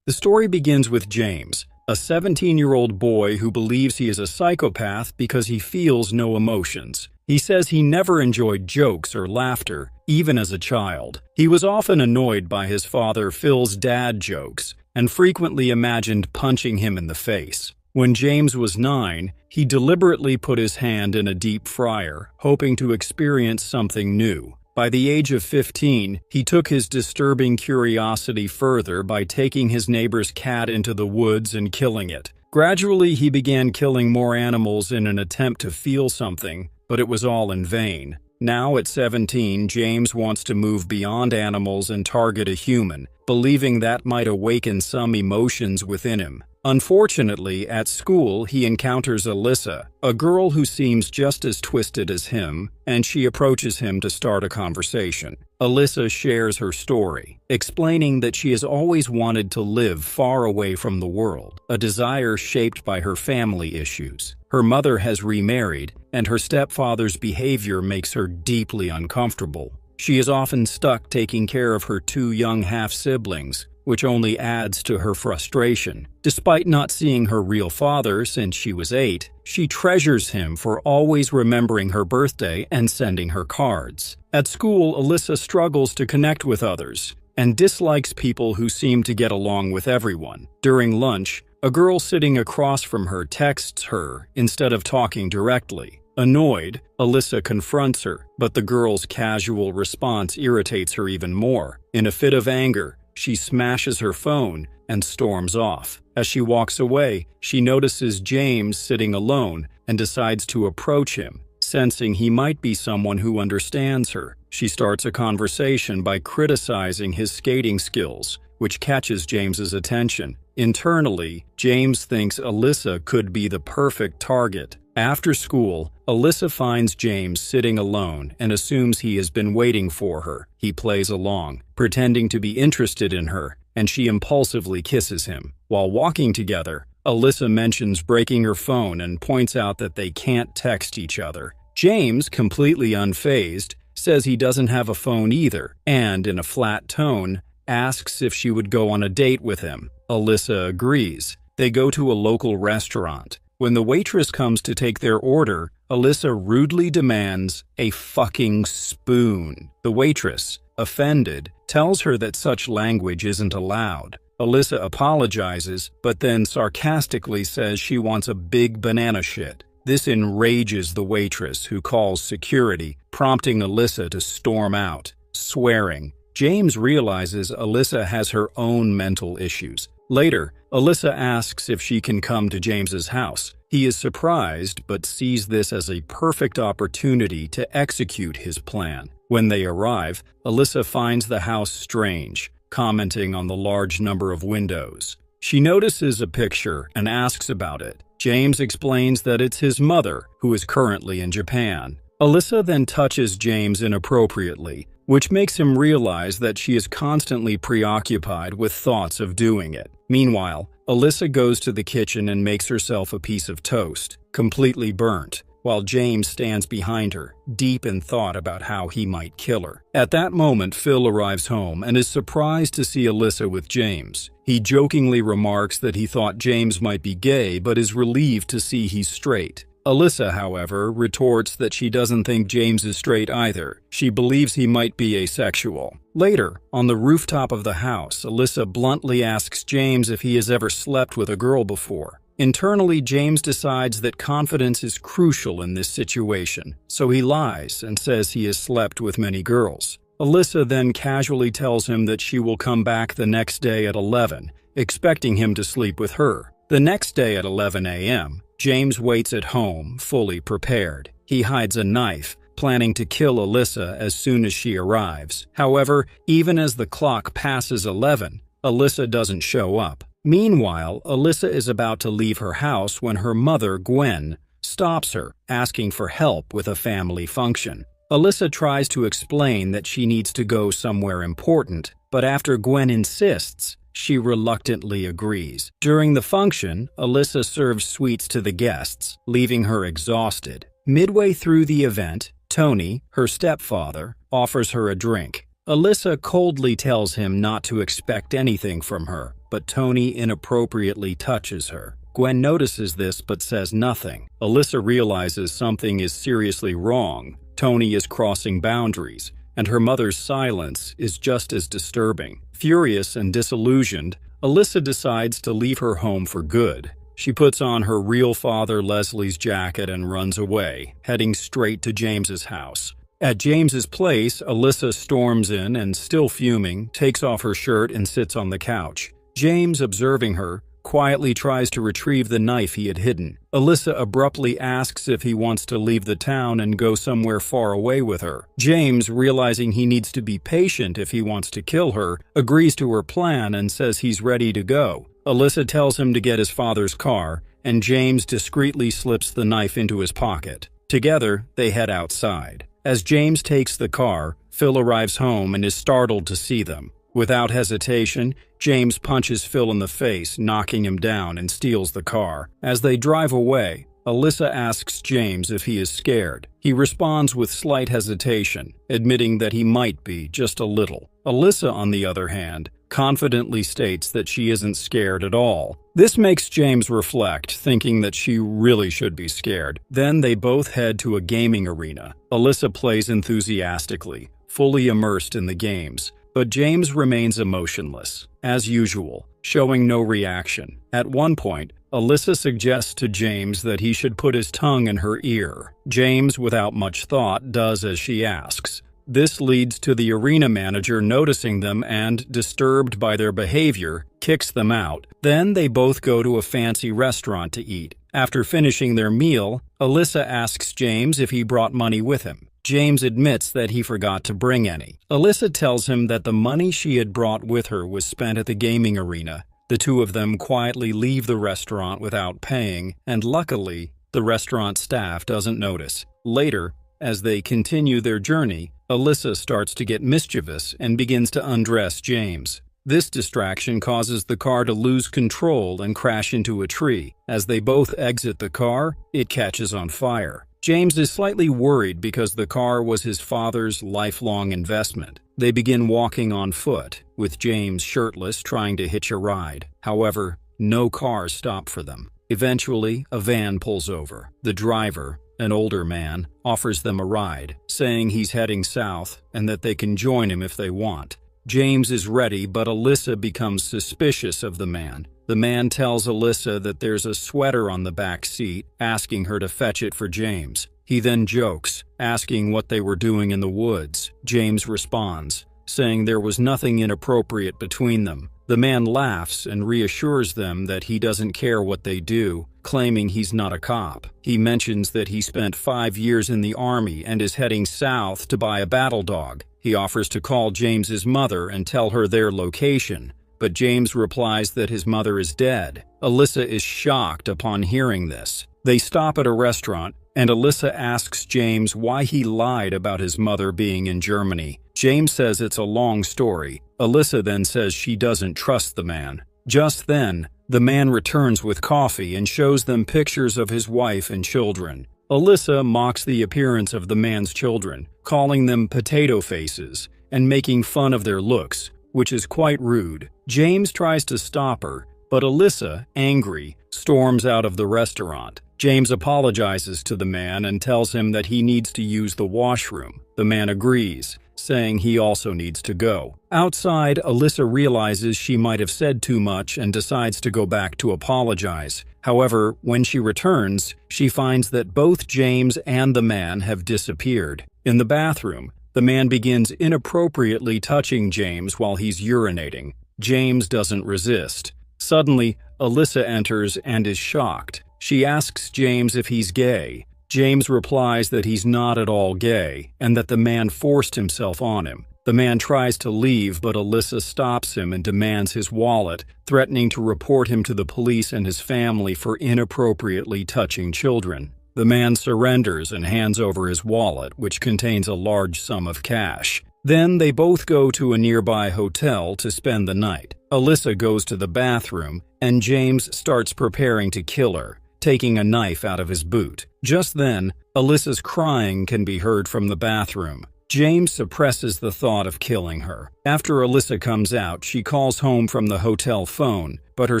The story begins with James, a 17-year-old boy who believes he is a psychopath because he feels no emotions. He says he never enjoyed jokes or laughter, even as a child. He was often annoyed by his father Phil's dad jokes and frequently imagined punching him in the face. When James was 9, he deliberately put his hand in a deep fryer, hoping to experience something new. By the age of 15, he took his disturbing curiosity further by taking his neighbor's cat into the woods and killing it. Gradually, he began killing more animals in an attempt to feel something, but it was all in vain. Now at 17, James wants to move beyond animals and target a human, believing that might awaken some emotions within him. Unfortunately, at school, he encounters Alyssa, a girl who seems just as twisted as him, and she approaches him to start a conversation. Alyssa shares her story, explaining that she has always wanted to live far away from the world, a desire shaped by her family issues. Her mother has remarried, and her stepfather's behavior makes her deeply uncomfortable. She is often stuck taking care of her 2 young half-siblings, which only adds to her frustration. Despite not seeing her real father since she was 8, she treasures him for always remembering her birthday and sending her cards. At school, Alyssa struggles to connect with others and dislikes people who seem to get along with everyone. During lunch, a girl sitting across from her texts her instead of talking directly. Annoyed, Alyssa confronts her, but the girl's casual response irritates her even more. In a fit of anger, she smashes her phone and storms off. As she walks away, she notices James sitting alone and decides to approach him. Sensing he might be someone who understands her, she starts a conversation by criticizing his skating skills, which catches James's attention. Internally, James thinks Alyssa could be the perfect target. After school, Alyssa finds James sitting alone and assumes he has been waiting for her. He plays along, pretending to be interested in her, and she impulsively kisses him. While walking together, Alyssa mentions breaking her phone and points out that they can't text each other. James, completely unfazed, says he doesn't have a phone either, and, in a flat tone, asks if she would go on a date with him. Alyssa agrees. They go to a local restaurant. When the waitress comes to take their order, Alyssa rudely demands a fucking spoon. The waitress, offended, tells her that such language isn't allowed. Alyssa apologizes, but then sarcastically says she wants a big banana shit. This enrages the waitress, who calls security, prompting Alyssa to storm out, swearing. James realizes Alyssa has her own mental issues. Later, Alyssa asks if she can come to James's house. He is surprised, but sees this as a perfect opportunity to execute his plan. When they arrive, Alyssa finds the house strange, commenting on the large number of windows. She notices a picture and asks about it. James explains that it's his mother, who is currently in Japan. Alyssa then touches James inappropriately, which makes him realize that she is constantly preoccupied with thoughts of doing it. Meanwhile, Alyssa goes to the kitchen and makes herself a piece of toast, completely burnt, while James stands behind her, deep in thought about how he might kill her. At that moment, Phil arrives home and is surprised to see Alyssa with James. He jokingly remarks that he thought James might be gay, but is relieved to see he's straight. Alyssa, however, retorts that she doesn't think James is straight either. She believes he might be asexual. Later, on the rooftop of the house, Alyssa bluntly asks James if he has ever slept with a girl before. Internally, James decides that confidence is crucial in this situation, so he lies and says he has slept with many girls. Alyssa then casually tells him that she will come back the next day at 11, expecting him to sleep with her. The next day at 11 a.m., James waits at home, fully prepared. He hides a knife, planning to kill Alyssa as soon as she arrives. However, even as the clock passes 11, Alyssa doesn't show up. Meanwhile, Alyssa is about to leave her house when her mother, Gwen, stops her, asking for help with a family function. Alyssa tries to explain that she needs to go somewhere important, but after Gwen insists, she reluctantly agrees. During the function, Alyssa serves sweets to the guests, leaving her exhausted. Midway through the event, Tony, her stepfather, offers her a drink. Alyssa coldly tells him not to expect anything from her. but Tony inappropriately touches her. Gwen notices this but says nothing. Alyssa realizes something is seriously wrong. Tony is crossing boundaries, and her mother's silence is just as disturbing. Furious and disillusioned, Alyssa decides to leave her home for good. She puts on her real father Leslie's jacket and runs away, heading straight to James's house. At James's place, Alyssa storms in and, still fuming, takes off her shirt and sits on the couch. James, observing her, quietly tries to retrieve the knife he had hidden. Alyssa abruptly asks if he wants to leave the town and go somewhere far away with her. James, realizing he needs to be patient if he wants to kill her, agrees to her plan and says he's ready to go. Alyssa tells him to get his father's car, and James discreetly slips the knife into his pocket. Together, they head outside. As James takes the car, Phil arrives home and is startled to see them. Without hesitation, James punches Phil in the face, knocking him down, and steals the car. As they drive away, Alyssa asks James if he is scared. He responds with slight hesitation, admitting that he might be, just a little. Alyssa, on the other hand, confidently states that she isn't scared at all. This makes James reflect, thinking that she really should be scared. Then they both head to a gaming arena. Alyssa plays enthusiastically, fully immersed in the games, but James remains emotionless, as usual, showing no reaction. At one point, Alyssa suggests to James that he should put his tongue in her ear. James, without much thought, does as she asks. This leads to the arena manager noticing them and, disturbed by their behavior, kicks them out. Then they both go to a fancy restaurant to eat. After finishing their meal, Alyssa asks James if he brought money with him. James admits that he forgot to bring any. Alyssa tells him that the money she had brought with her was spent at the gaming arena. The two of them quietly leave the restaurant without paying, and luckily, the restaurant staff doesn't notice. Later, as they continue their journey, Alyssa starts to get mischievous and begins to undress James. This distraction causes the car to lose control and crash into a tree. As they both exit the car, it catches on fire. James is slightly worried because the car was his father's lifelong investment. They begin walking on foot, with James shirtless trying to hitch a ride. However, no cars stop for them. Eventually, a van pulls over. The driver, an older man, offers them a ride, saying he's heading south and that they can join him if they want. James is ready, but Alyssa becomes suspicious of the man. The man tells Alyssa that there's a sweater on the back seat, asking her to fetch it for James. He then jokes, asking what they were doing in the woods. James responds, saying there was nothing inappropriate between them. The man laughs and reassures them that he doesn't care what they do, claiming he's not a cop. He mentions that he spent 5 years in the army and is heading south to buy a battle dog. He offers to call James's mother and tell her their location, but James replies that his mother is dead. Alyssa is shocked upon hearing this. They stop at a restaurant, and Alyssa asks James why he lied about his mother being in Germany. James says it's a long story. Alyssa then says she doesn't trust the man. Just then, the man returns with coffee and shows them pictures of his wife and children. Alyssa mocks the appearance of the man's children, calling them potato faces and making fun of their looks, which is quite rude. James tries to stop her, but Alyssa, angry, storms out of the restaurant. James apologizes to the man and tells him that he needs to use the washroom. The man agrees, saying he also needs to go. Outside, Alyssa realizes she might have said too much and decides to go back to apologize. However, when she returns, she finds that both James and the man have disappeared. In the bathroom, the man begins inappropriately touching James while he's urinating. James doesn't resist. Suddenly, Alyssa enters and is shocked. She asks James if he's gay. James replies that he's not at all gay and that the man forced himself on him. The man tries to leave, but Alyssa stops him and demands his wallet, threatening to report him to the police and his family for inappropriately touching children. The man surrenders and hands over his wallet, which contains a large sum of cash. Then they both go to a nearby hotel to spend the night. Alyssa goes to the bathroom, and James starts preparing to kill her, taking a knife out of his boot. Just then, Alyssa's crying can be heard from the bathroom. James suppresses the thought of killing her. After Alyssa comes out, she calls home from the hotel phone, but her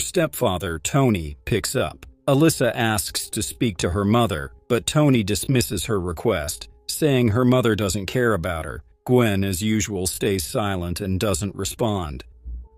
stepfather, Tony, picks up. Alyssa asks to speak to her mother, but Tony dismisses her request, saying her mother doesn't care about her. Gwen, as usual, stays silent and doesn't respond.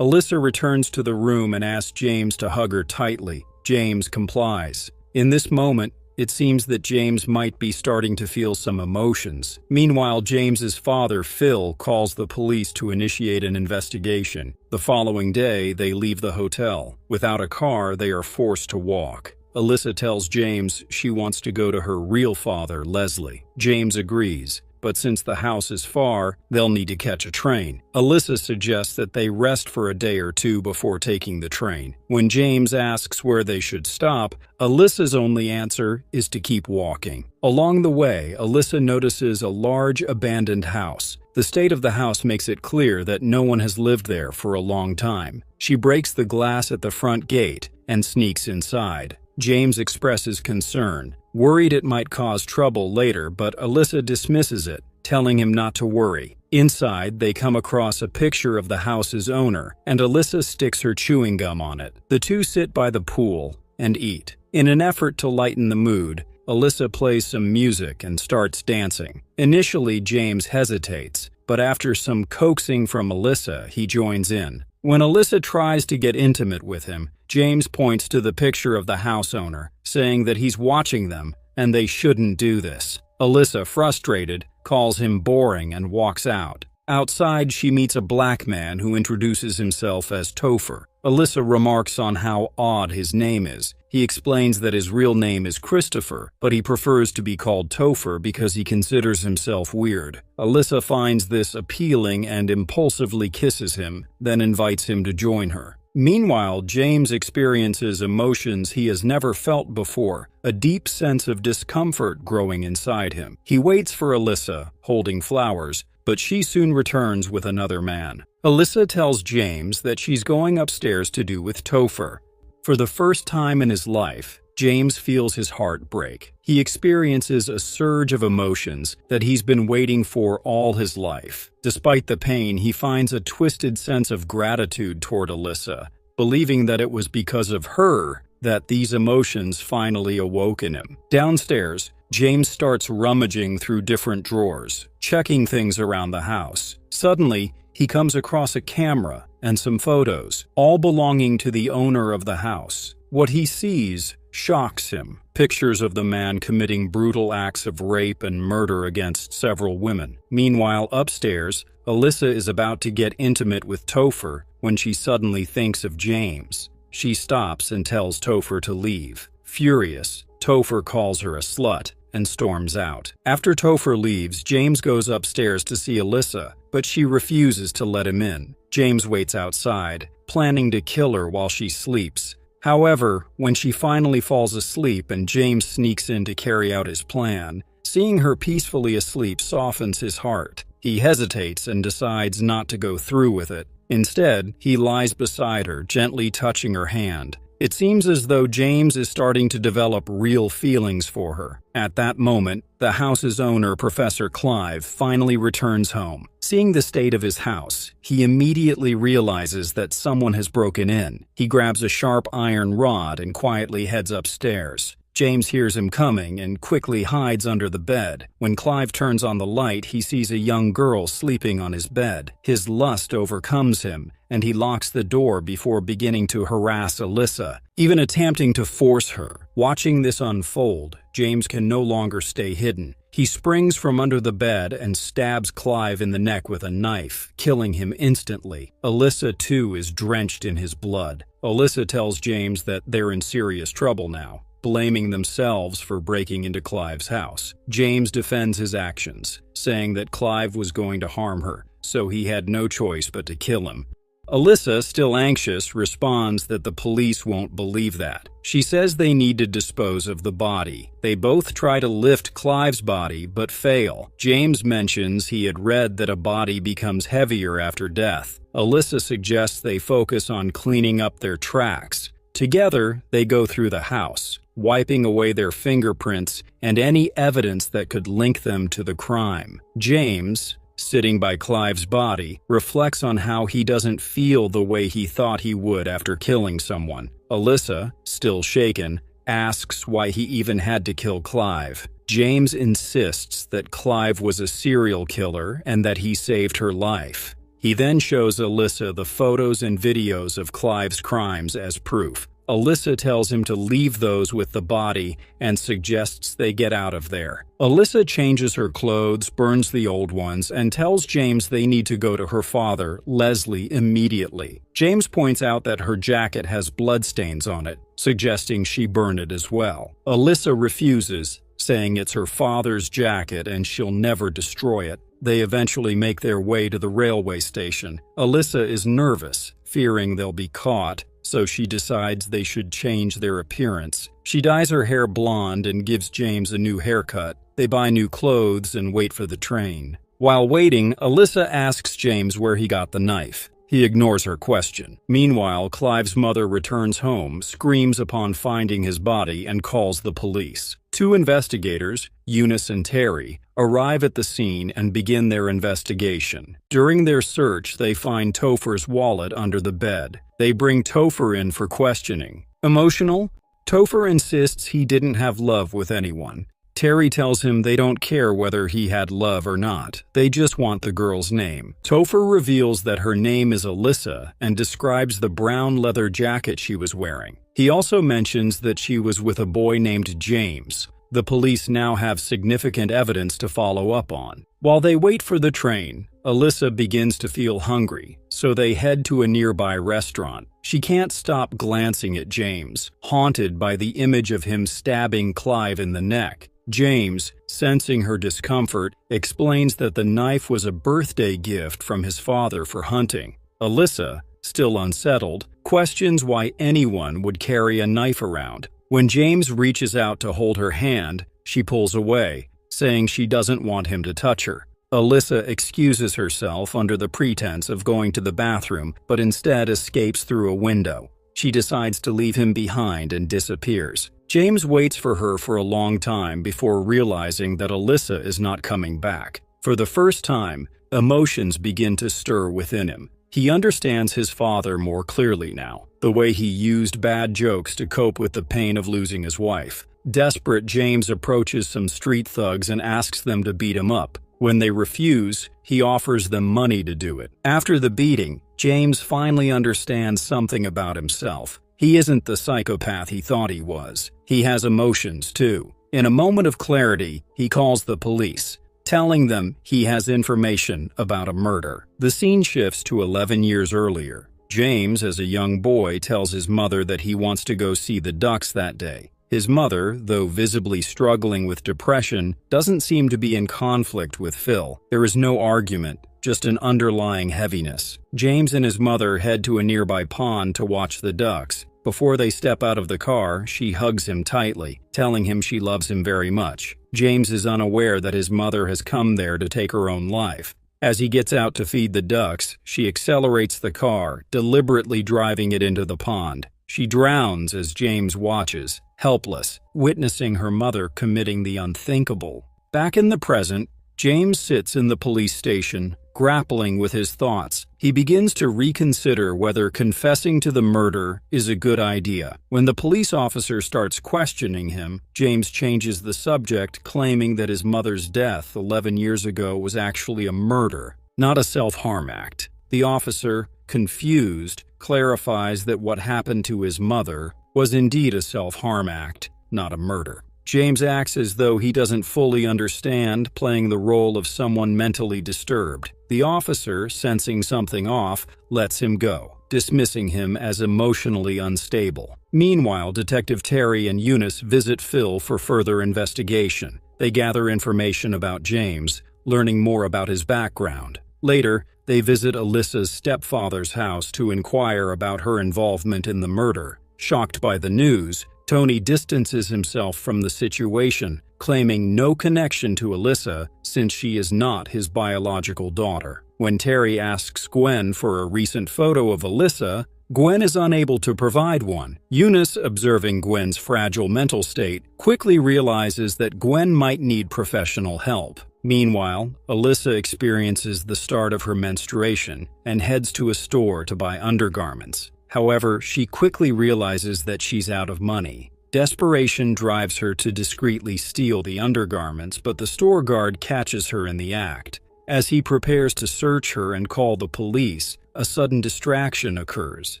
Alyssa returns to the room and asks James to hug her tightly. James complies. In this moment, it seems that James might be starting to feel some emotions. Meanwhile, James's father, Phil, calls the police to initiate an investigation. The following day, they leave the hotel. Without a car, they are forced to walk. Alyssa tells James she wants to go to her real father, Leslie. James agrees, but since the house is far, they'll need to catch a train. Alyssa suggests that they rest for a day or two before taking the train. When James asks where they should stop, Alyssa's only answer is to keep walking. Along the way, Alyssa notices a large abandoned house. The state of the house makes it clear that no one has lived there for a long time. She breaks the glass at the front gate and sneaks inside. James expresses concern, worried it might cause trouble later, but Alyssa dismisses it, telling him not to worry. Inside, they come across a picture of the house's owner, and Alyssa sticks her chewing gum on it. The two sit by the pool and eat. In an effort to lighten the mood, Alyssa plays some music and starts dancing. Initially, James hesitates, but after some coaxing from Alyssa, he joins in. When Alyssa tries to get intimate with him, James points to the picture of the house owner, saying that he's watching them and they shouldn't do this. Alyssa, frustrated, calls him boring and walks out. Outside, she meets a black man who introduces himself as Topher. Alyssa remarks on how odd his name is. He explains that his real name is Christopher, but he prefers to be called Topher because he considers himself weird. Alyssa finds this appealing and impulsively kisses him, then invites him to join her. Meanwhile, James experiences emotions he has never felt before, a deep sense of discomfort growing inside him. He waits for Alyssa, holding flowers, but she soon returns with another man. Alyssa tells James that she's going upstairs to do with Topher. For the first time in his life, James feels his heart break. He experiences a surge of emotions that he's been waiting for all his life. Despite the pain, he finds a twisted sense of gratitude toward Alyssa, believing that it was because of her that these emotions finally awoke in him. Downstairs, James starts rummaging through different drawers, checking things around the house. Suddenly, he comes across a camera and some photos, all belonging to the owner of the house. What he sees shocks him. Pictures of the man committing brutal acts of rape and murder against several women. Meanwhile, upstairs, Alyssa is about to get intimate with Topher when she suddenly thinks of James. She stops and tells Topher to leave. Furious, Topher calls her a slut and storms out. After Topher leaves, James goes upstairs to see Alyssa, but she refuses to let him in. James waits outside, planning to kill her while she sleeps. However, when she finally falls asleep and James sneaks in to carry out his plan, seeing her peacefully asleep softens his heart. He hesitates and decides not to go through with it. Instead, he lies beside her, gently touching her hand. It seems as though James is starting to develop real feelings for her. At that moment, the house's owner, Professor Clive, finally returns home. Seeing the state of his house, he immediately realizes that someone has broken in. He grabs a sharp iron rod and quietly heads upstairs. James hears him coming and quickly hides under the bed. When Clive turns on the light, he sees a young girl sleeping on his bed. His lust overcomes him, and he locks the door before beginning to harass Alyssa, even attempting to force her. Watching this unfold, James can no longer stay hidden. He springs from under the bed and stabs Clive in the neck with a knife, killing him instantly. Alyssa, too, is drenched in his blood. Alyssa tells James that they're in serious trouble now, blaming themselves for breaking into Clive's house. James defends his actions, saying that Clive was going to harm her, so he had no choice but to kill him. Alyssa, still anxious, responds that the police won't believe that. She says they need to dispose of the body. They both try to lift Clive's body, but fail. James mentions he had read that a body becomes heavier after death. Alyssa suggests they focus on cleaning up their tracks. Together, they go through the house. wiping away their fingerprints and any evidence that could link them to the crime. James, sitting by Clive's body, reflects on how he doesn't feel the way he thought he would after killing someone. Alyssa, still shaken, asks why he even had to kill Clive. James insists that Clive was a serial killer and that he saved her life. He then shows Alyssa the photos and videos of Clive's crimes as proof. Alyssa tells him to leave those with the body and suggests they get out of there. Alyssa changes her clothes, burns the old ones, and tells James they need to go to her father, Leslie, immediately. James points out that her jacket has bloodstains on it, suggesting she burn it as well. Alyssa refuses, saying it's her father's jacket and she'll never destroy it. They eventually make their way to the railway station. Alyssa is nervous, fearing they'll be caught, so she decides they should change their appearance. She dyes her hair blonde and gives James a new haircut. They buy new clothes and wait for the train. While waiting, Alyssa asks James where he got the knife. He ignores her question. Meanwhile, Clive's mother returns home, screams upon finding his body, and calls the police. Two investigators, Eunice and Terry, arrive at the scene and begin their investigation. During their search, they find Topher's wallet under the bed. They bring Topher in for questioning. Emotional? Topher insists he didn't have love with anyone. Terry tells him they don't care whether he had love or not. They just want the girl's name. Topher reveals that her name is Alyssa and describes the brown leather jacket she was wearing. He also mentions that she was with a boy named James. The police now have significant evidence to follow up on. While they wait for the train, Alyssa begins to feel hungry, so they head to a nearby restaurant. She can't stop glancing at James, haunted by the image of him stabbing Clive in the neck. James, sensing her discomfort, explains that the knife was a birthday gift from his father for hunting. Alyssa, still unsettled, questions why anyone would carry a knife around. When James reaches out to hold her hand, she pulls away, saying she doesn't want him to touch her. Alyssa excuses herself under the pretense of going to the bathroom, but instead escapes through a window. She decides to leave him behind and disappears. James waits for her for a long time before realizing that Alyssa is not coming back. For the first time, emotions begin to stir within him. He understands his father more clearly now, the way he used bad jokes to cope with the pain of losing his wife. Desperate, James approaches some street thugs and asks them to beat him up. When they refuse, he offers them money to do it. After the beating, James finally understands something about himself. He isn't the psychopath he thought he was. He has emotions, too. In a moment of clarity, he calls the police, telling them he has information about a murder. The scene shifts to 11 years earlier. James, as a young boy, tells his mother that he wants to go see the ducks that day. His mother, though visibly struggling with depression, doesn't seem to be in conflict with Phil. There is no argument, just an underlying heaviness. James and his mother head to a nearby pond to watch the ducks. Before they step out of the car, she hugs him tightly, telling him she loves him very much. James is unaware that his mother has come there to take her own life. As he gets out to feed the ducks, she accelerates the car, deliberately driving it into the pond. She drowns as James watches, helpless, witnessing her mother committing the unthinkable. Back in the present, James sits in the police station, grappling with his thoughts. He begins to reconsider whether confessing to the murder is a good idea. When the police officer starts questioning him, James changes the subject, claiming that his mother's death 11 years ago was actually a murder, not a self-harm act. The officer, confused, clarifies that what happened to his mother was indeed a self-harm act, not a murder. James acts as though he doesn't fully understand, playing the role of someone mentally disturbed. The officer, sensing something off, lets him go, dismissing him as emotionally unstable. Meanwhile, Detective Terry and Eunice visit Phil for further investigation. They gather information about James, learning more about his background. Later, they visit Alyssa's stepfather's house to inquire about her involvement in the murder. Shocked by the news, Tony distances himself from the situation, claiming no connection to Alyssa since she is not his biological daughter. When Terry asks Gwen for a recent photo of Alyssa, Gwen is unable to provide one. Eunice, observing Gwen's fragile mental state, quickly realizes that Gwen might need professional help. Meanwhile, Alyssa experiences the start of her menstruation and heads to a store to buy undergarments. However, she quickly realizes that she's out of money. Desperation drives her to discreetly steal the undergarments, but the store guard catches her in the act. As he prepares to search her and call the police, a sudden distraction occurs.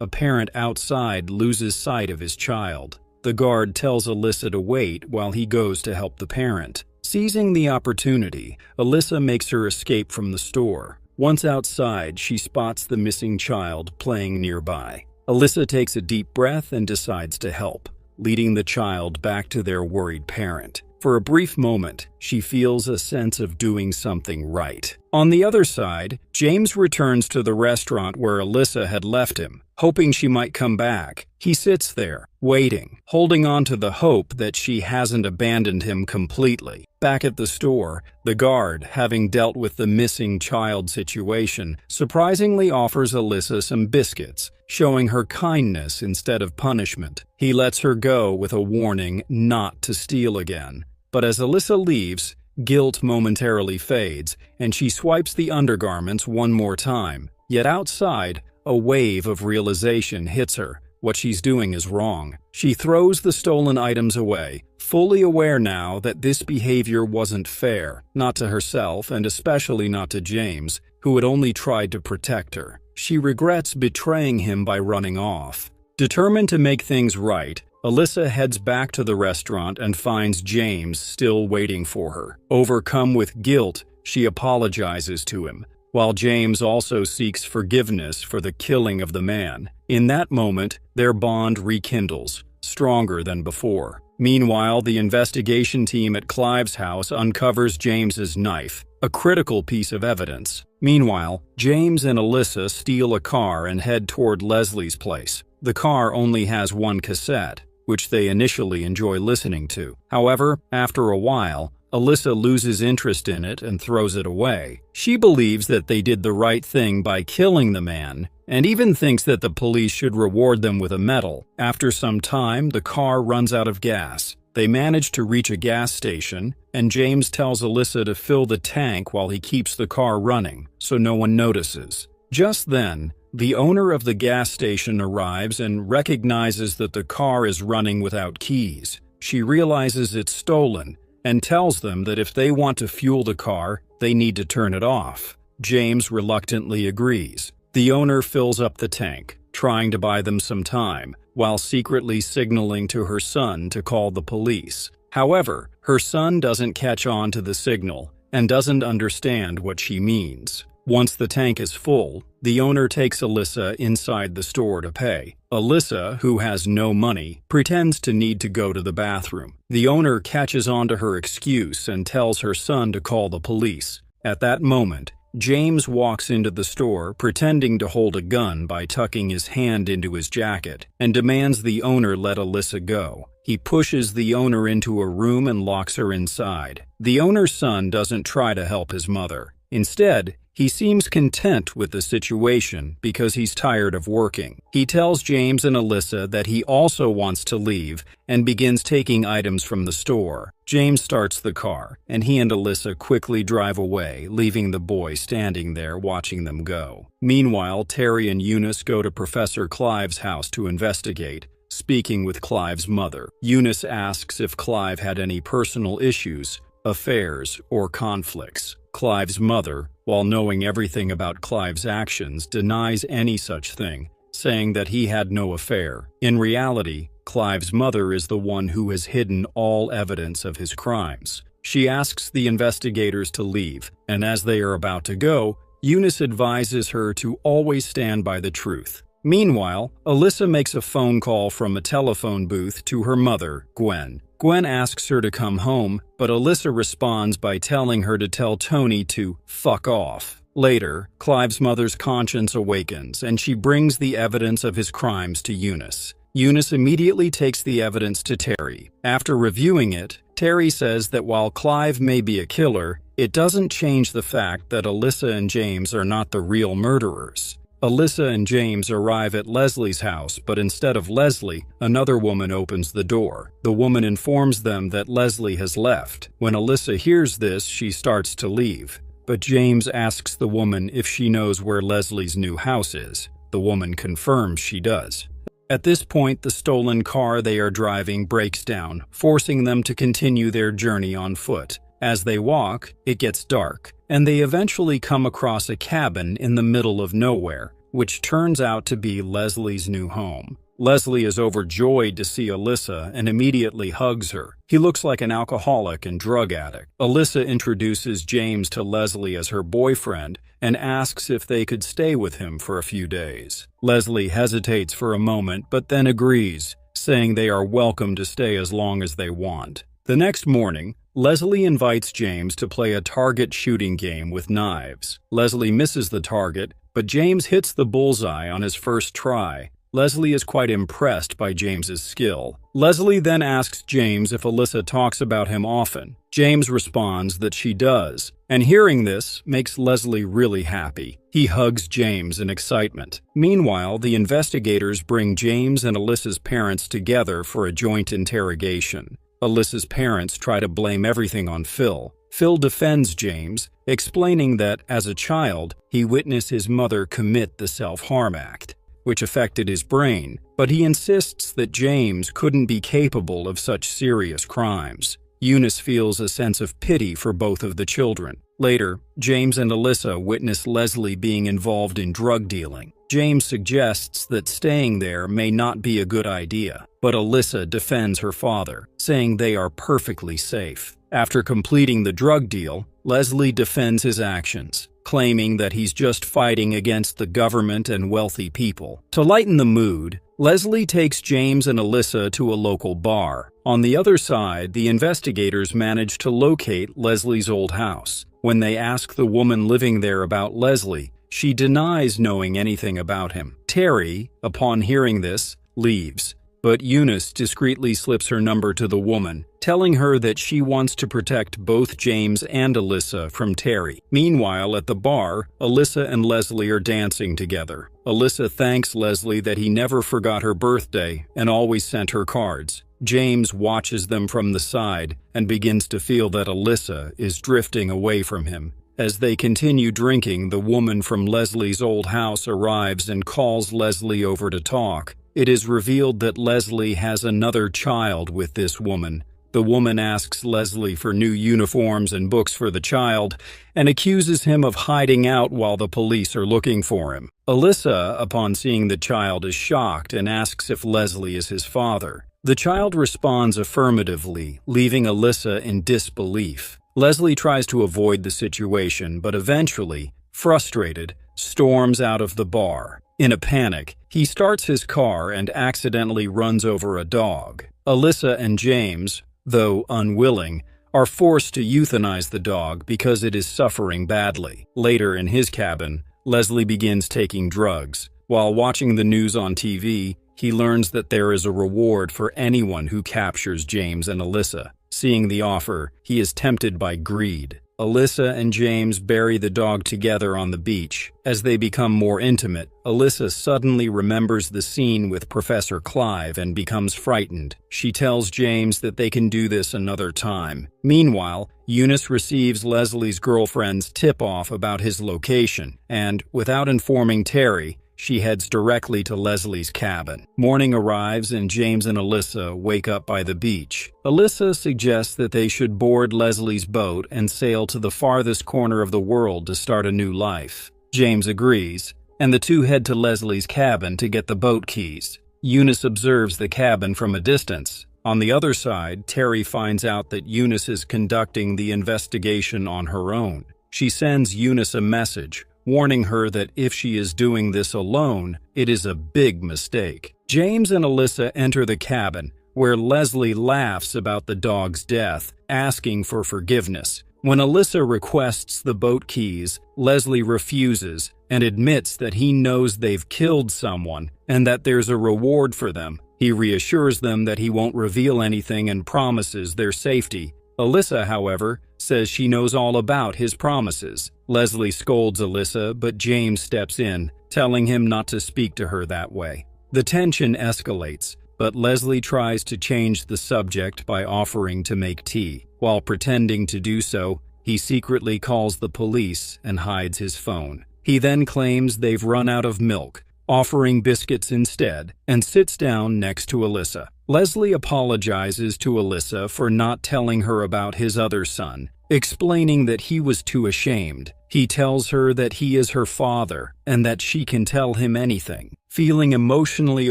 A parent outside loses sight of his child. The guard tells Alyssa to wait while he goes to help the parent. Seizing the opportunity, Alyssa makes her escape from the store. Once outside, she spots the missing child playing nearby. Alyssa takes a deep breath and decides to help, leading the child back to their worried parent. For a brief moment, she feels a sense of doing something right. On the other side, James returns to the restaurant where Alyssa had left him, hoping she might come back. He sits there, waiting, holding on to the hope that she hasn't abandoned him completely. Back at the store, the guard, having dealt with the missing child situation, surprisingly offers Alyssa some biscuits, showing her kindness instead of punishment. He lets her go with a warning not to steal again. But as Alyssa leaves, guilt momentarily fades, and she swipes the undergarments one more time. Yet outside, a wave of realization hits her. What she's doing is wrong. She throws the stolen items away, fully aware now that this behavior wasn't fair, not to herself and especially not to James, who had only tried to protect her. She regrets betraying him by running off. Determined to make things right, Alyssa heads back to the restaurant and finds James still waiting for her. Overcome with guilt, she apologizes to him, while James also seeks forgiveness for the killing of the man. In that moment, their bond rekindles, stronger than before. Meanwhile, the investigation team at Clive's house uncovers James's knife, a critical piece of evidence. Meanwhile, James and Alyssa steal a car and head toward Leslie's place. The car only has one cassette, which they initially enjoy listening to. However, after a while, Alyssa loses interest in it and throws it away. She believes that they did the right thing by killing the man, and even thinks that the police should reward them with a medal. After some time, the car runs out of gas. They manage to reach a gas station, and James tells Alyssa to fill the tank while he keeps the car running, so no one notices. Just then, the owner of the gas station arrives and recognizes that the car is running without keys. She realizes it's stolen and tells them that if they want to fuel the car, they need to turn it off. James reluctantly agrees. The owner fills up the tank, trying to buy them some time, while secretly signaling to her son to call the police. However, her son doesn't catch on to the signal and doesn't understand what she means. Once the tank is full, the owner takes Alyssa inside the store to pay. Alyssa, who has no money, pretends to need to go to the bathroom. The owner catches on to her excuse and tells her son to call the police. At that moment, James walks into the store pretending to hold a gun by tucking his hand into his jacket and demands the owner let Alyssa go. He pushes the owner into a room and locks her inside. The owner's son doesn't try to help his mother. Instead, he seems content with the situation because he's tired of working. He tells James and Alyssa that he also wants to leave and begins taking items from the store. James starts the car, and he and Alyssa quickly drive away, leaving the boy standing there watching them go. Meanwhile, Terry and Eunice go to Professor Clive's house to investigate, speaking with Clive's mother. Eunice asks if Clive had any personal issues, affairs, or conflicts. Clive's mother, while knowing everything about Clive's actions, denies any such thing, saying that he had no affair. In reality, Clive's mother is the one who has hidden all evidence of his crimes. She asks the investigators to leave, and as they are about to go, Eunice advises her to always stand by the truth. Meanwhile, Alyssa makes a phone call from a telephone booth to her mother, Gwen. Gwen asks her to come home, but Alyssa responds by telling her to tell Tony to fuck off. Later, Clive's mother's conscience awakens, and she brings the evidence of his crimes to Eunice. Eunice immediately takes the evidence to Terry. After reviewing it, Terry says that while Clive may be a killer, it doesn't change the fact that Alyssa and James are not the real murderers. Alyssa and James arrive at Leslie's house, but instead of Leslie, another woman opens the door. The woman informs them that Leslie has left. When Alyssa hears this, she starts to leave. But James asks the woman if she knows where Leslie's new house is. The woman confirms she does. At this point, the stolen car they are driving breaks down, forcing them to continue their journey on foot. As they walk, it gets dark, and they eventually come across a cabin in the middle of nowhere, which turns out to be Leslie's new home. Leslie is overjoyed to see Alyssa and immediately hugs her. He looks like an alcoholic and drug addict. Alyssa introduces James to Leslie as her boyfriend and asks if they could stay with him for a few days. Leslie hesitates for a moment but then agrees, saying they are welcome to stay as long as they want. The next morning, Leslie invites James to play a target shooting game with knives. Leslie misses the target, but James hits the bullseye on his first try. Leslie is quite impressed by James's skill. Leslie then asks James if Alyssa talks about him often. James responds that she does, and hearing this makes Leslie really happy. He hugs James in excitement. Meanwhile, the investigators bring James and Alyssa's parents together for a joint interrogation. Alyssa's parents try to blame everything on Phil. Phil defends James, explaining that, as a child, he witnessed his mother commit the self-harm act, which affected his brain, but he insists that James couldn't be capable of such serious crimes. Eunice feels a sense of pity for both of the children. Later, James and Alyssa witness Leslie being involved in drug dealing. James suggests that staying there may not be a good idea, but Alyssa defends her father, saying they are perfectly safe. After completing the drug deal, Leslie defends his actions, claiming that he's just fighting against the government and wealthy people. To lighten the mood, Leslie takes James and Alyssa to a local bar. On the other side, the investigators manage to locate Leslie's old house. When they ask the woman living there about Leslie, she denies knowing anything about him. Terry, upon hearing this, leaves, but Eunice discreetly slips her number to the woman, telling her that she wants to protect both James and Alyssa from Terry. Meanwhile, at the bar, Alyssa and Leslie are dancing together. Alyssa thanks Leslie that he never forgot her birthday and always sent her cards. James watches them from the side and begins to feel that Alyssa is drifting away from him. As they continue drinking, the woman from Leslie's old house arrives and calls Leslie over to talk. It is revealed that Leslie has another child with this woman. The woman asks Leslie for new uniforms and books for the child and accuses him of hiding out while the police are looking for him. Alyssa, upon seeing the child, is shocked and asks if Leslie is his father. The child responds affirmatively, leaving Alyssa in disbelief. Leslie tries to avoid the situation, but eventually, frustrated, storms out of the bar. In a panic, he starts his car and accidentally runs over a dog. Alyssa and James, though unwilling, are forced to euthanize the dog because it is suffering badly. Later in his cabin, Leslie begins taking drugs. While watching the news on TV, he learns that there is a reward for anyone who captures James and Alyssa. Seeing the offer, he is tempted by greed. Alyssa and James bury the dog together on the beach. As they become more intimate, Alyssa suddenly remembers the scene with Professor Clive and becomes frightened. She tells James that they can do this another time. Meanwhile, Eunice receives Leslie's girlfriend's tip-off about his location, and, without informing Terry, she heads directly to Leslie's cabin. Morning arrives and James and Alyssa wake up by the beach. Alyssa suggests that they should board Leslie's boat and sail to the farthest corner of the world to start a new life. James agrees, and the two head to Leslie's cabin to get the boat keys. Eunice observes the cabin from a distance. On the other side, Terry finds out that Eunice is conducting the investigation on her own. She sends Eunice a message, warning her that if she is doing this alone, it is a big mistake. James and Alyssa enter the cabin, where Leslie laughs about the dog's death, asking for forgiveness. When Alyssa requests the boat keys, Leslie refuses and admits that he knows they've killed someone and that there's a reward for them. He reassures them that he won't reveal anything and promises their safety. Alyssa, however, says she knows all about his promises. Leslie scolds Alyssa, but James steps in, telling him not to speak to her that way. The tension escalates, but Leslie tries to change the subject by offering to make tea. While pretending to do so, he secretly calls the police and hides his phone. He then claims they've run out of milk, offering biscuits instead, and sits down next to Alyssa. Leslie apologizes to Alyssa for not telling her about his other son, explaining that he was too ashamed. He tells her that he is her father and that she can tell him anything. Feeling emotionally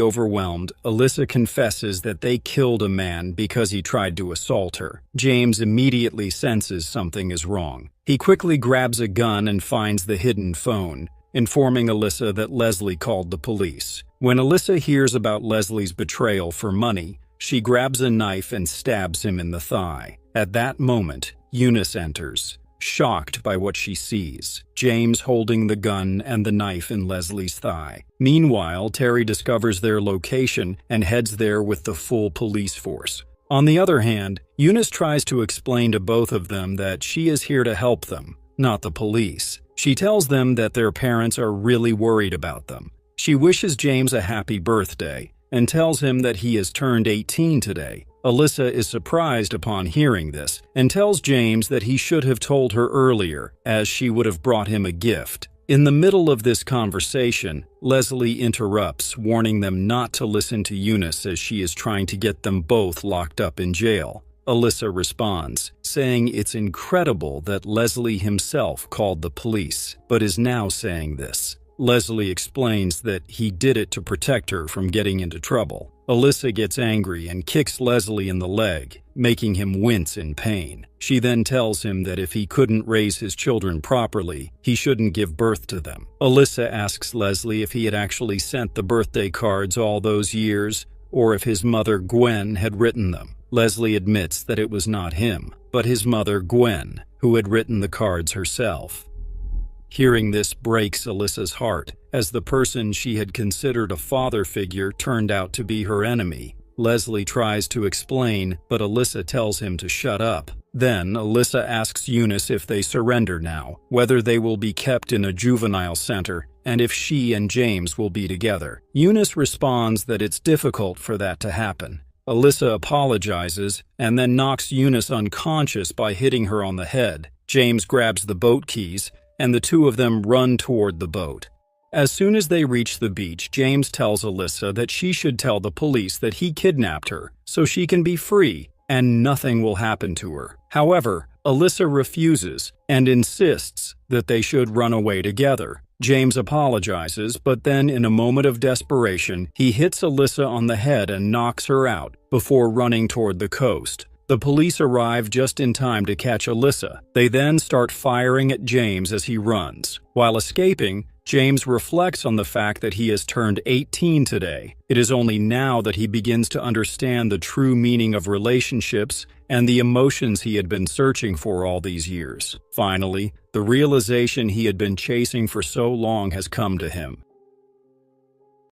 overwhelmed, Alyssa confesses that they killed a man because he tried to assault her. James immediately senses something is wrong. He quickly grabs a gun and finds the hidden phone, informing Alyssa that Leslie called the police. When Alyssa hears about Leslie's betrayal for money, she grabs a knife and stabs him in the thigh. At that moment, Eunice enters, shocked by what she sees, James holding the gun and the knife in Leslie's thigh. Meanwhile, Terry discovers their location and heads there with the full police force. On the other hand, Eunice tries to explain to both of them that she is here to help them, not the police. She tells them that their parents are really worried about them. She wishes James a happy birthday and tells him that he has turned 18 today. Alyssa is surprised upon hearing this and tells James that he should have told her earlier, as she would have brought him a gift. In the middle of this conversation, Leslie interrupts, warning them not to listen to Eunice as she is trying to get them both locked up in jail. Alyssa responds, saying it's incredible that Leslie himself called the police, but is now saying this. Leslie explains that he did it to protect her from getting into trouble. Alyssa gets angry and kicks Leslie in the leg, making him wince in pain. She then tells him that if he couldn't raise his children properly, he shouldn't give birth to them. Alyssa asks Leslie if he had actually sent the birthday cards all those years, or if his mother, Gwen, had written them. Leslie admits that it was not him, but his mother, Gwen, who had written the cards herself. Hearing this breaks Alyssa's heart, as the person she had considered a father figure turned out to be her enemy. Leslie tries to explain, but Alyssa tells him to shut up. Then, Alyssa asks Eunice if they surrender now, whether they will be kept in a juvenile center, and if she and James will be together. Eunice responds that it's difficult for that to happen. Alyssa apologizes and then knocks Eunice unconscious by hitting her on the head. James grabs the boat keys, and the two of them run toward the boat. As soon as they reach the beach, James tells Alyssa that she should tell the police that he kidnapped her, so she can be free, and nothing will happen to her. However, Alyssa refuses and insists that they should run away together. James apologizes, but then in a moment of desperation, he hits Alyssa on the head and knocks her out before running toward the coast. The police arrive just in time to catch Alyssa. They then start firing at James as he runs. While escaping, James reflects on the fact that he has turned 18 today. It is only now that he begins to understand the true meaning of relationships and the emotions he had been searching for all these years. Finally, the realization he had been chasing for so long has come to him.